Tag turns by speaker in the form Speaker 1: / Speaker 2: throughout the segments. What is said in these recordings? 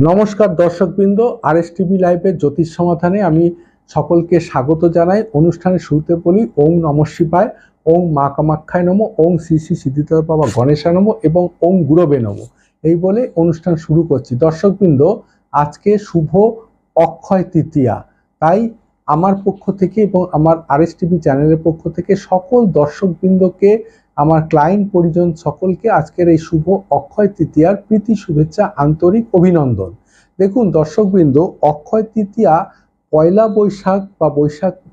Speaker 1: নমস্কার দর্শকবৃন্দ, RS TV লাইভের জ্যোতিষ সমাধানে আমি সকলকে স্বাগত জানাই। অনুষ্ঠানের শুরুতে বলি ওং নমঃ শিবায়, ওং মা কামাখ্যায় নমঃ, ওং শ্রী শ্রী সিদ্ধিদাতা বাবা গণেশায় নমঃ এবং ওং গুরবে নমঃ। এই বলে অনুষ্ঠান শুরু করছি। দর্শকবৃন্দ, আজকে শুভ অক্ষয় তৃতীয়া, তাই আমার পক্ষ থেকে এবং আমার আরএস টিভি চ্যানেলের পক্ষ থেকে সকল দর্শকবৃন্দকে, আমার ক্লায়েন্ট পরিজন সকলকে আজকের এই শুভ অক্ষয় তৃতীয়ার প্রীতি শুভেচ্ছা, আন্তরিক অভিনন্দন। দেখুন দর্শকবৃন্দ, অক্ষয় তৃতীয়া পয়লা বৈশাখ বা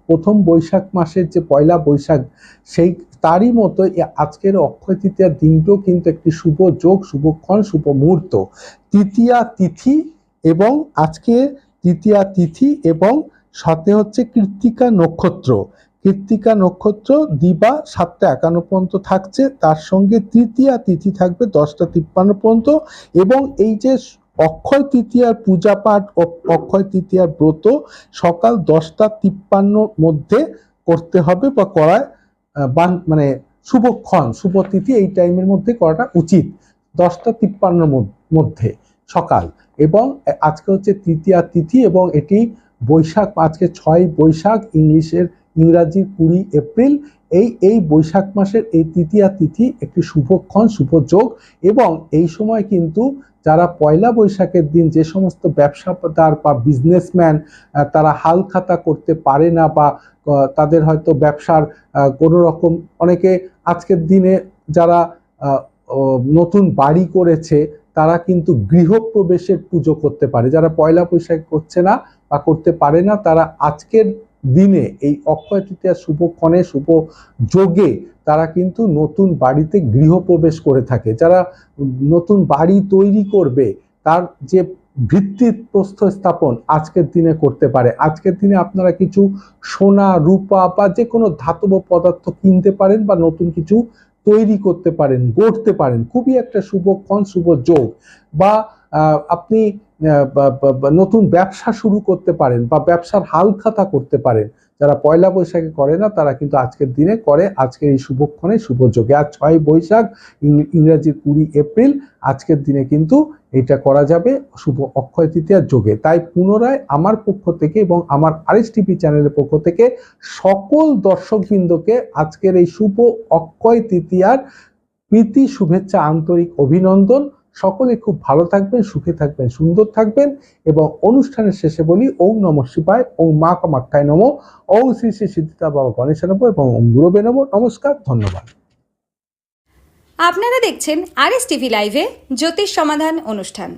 Speaker 1: প্রথম বৈশাখ মাসের যে পয়লা বৈশাখ, সেই তারই মতো আজকের অক্ষয় তৃতীয়ার দিনটিও কিন্তু একটি শুভ যোগ, শুভক্ষণ, শুভ মুহূর্ত। তৃতীয়া তিথি এবং আজকে তৃতীয়া তিথি এবং সাথে হচ্ছে কৃত্তিকা নক্ষত্র। কৃত্তিকা নক্ষত্র দিবা 7:51 পর্যন্ত থাকছে, তার সঙ্গে তৃতীয়া তিথি থাকবে 10:53 পর্যন্ত। এবং এই যে অক্ষয় তৃতীয়ার পূজা পাঠ ও অক্ষয় তৃতীয়ার ব্রত সকাল 10:53 মধ্যে করতে হবে বা করায় মানে শুভক্ষণ, শুভ তিথি এই টাইমের মধ্যে করাটা উচিত, 10:53 মধ্যে সকাল। এবং আজকে হচ্ছে তৃতীয়া তিথি এবং এটি বৈশাখ, আজকে 6 বৈশাখ, ইংরাজির 20 এপ্রিল। এই বৈশাখ মাসের এই তৃতীয়া তিথি একটি শুভক্ষণ, শুভ যোগ। এবং এই সময় কিন্তু যারা পয়লা বৈশাখের দিন যে সমস্ত ব্যবসাদার বা বিজনেসম্যান তারা হাল খাতা করতে পারে না বা তাদের হয়তো ব্যবসার কোনো রকম, অনেকে আজকের দিনে যারা নতুন বাড়ি করেছে তারা কিন্তু গৃহপ্রবেশের পুজো করতে পারে। যারা পয়লা বৈশাখ করছে না বা করতে পারে না, তারা আজকের দিনে এই অক্ষয় তৃতীয়া শুভক্ষণে, শুভ যোগে তারা কিন্তু নতুন বাড়িতে গৃহপ্রবেশ করে থাকে। যারা নতুন বাড়ি তৈরি করবে তার যে ভিত্তির প্রস্থ স্থাপন আজকের দিনে করতে পারে। আজকের দিনে আপনারা কিছু সোনা, রূপা বা যে কোনো ধাতব পদার্থ কিনতে পারেন বা নতুন কিছু তৈরি করতে পারেন, গড়তে পারেন। খুবই একটা শুভক্ষণ, শুভ যোগ। বা আপনি নতুন ব্যবসা শুরু করতে পারেন বা ব্যবসার হাল খাতা করতে পারেন। যারা পয়লা বৈশাখে করে না তারা কিন্তু আজকের দিনে করে, আজকের এই শুভক্ষণে, শুভ যোগে। আজ 6 বৈশাখ, ইংরেজির 20 এপ্রিল, আজকের দিনে কিন্তু এটা করা যাবে শুভ অক্ষয় তৃতীয়ার যোগে। তাই পুনরায় আমার পক্ষ থেকে এবং আমার আরএস টিভি চ্যানেলের পক্ষ থেকে সকল দর্শকবৃন্দকে আজকের এই শুভ অক্ষয় তৃতীয়ার প্রীতি শুভেচ্ছা, আন্তরিক অভিনন্দন। সকলে খুব ভালো থাকবেন, সুখে থাকবেন, সুন্দর থাকবেন। এবং অনুষ্ঠানের শেষে বলি ওং নমঃ শিবায়, ওং মা কামাখ্যায় নমঃ, ওং শ্রী শ্রী সিদ্ধিদাতা বাবা গণেশায় নমঃ এবং ওং গুরবে নমঃ। নমস্কার, ধন্যবাদ।
Speaker 2: আপনারা দেখছেন আরএস টিভি লাইভে জ্যোতিষ সমাধান অনুষ্ঠান।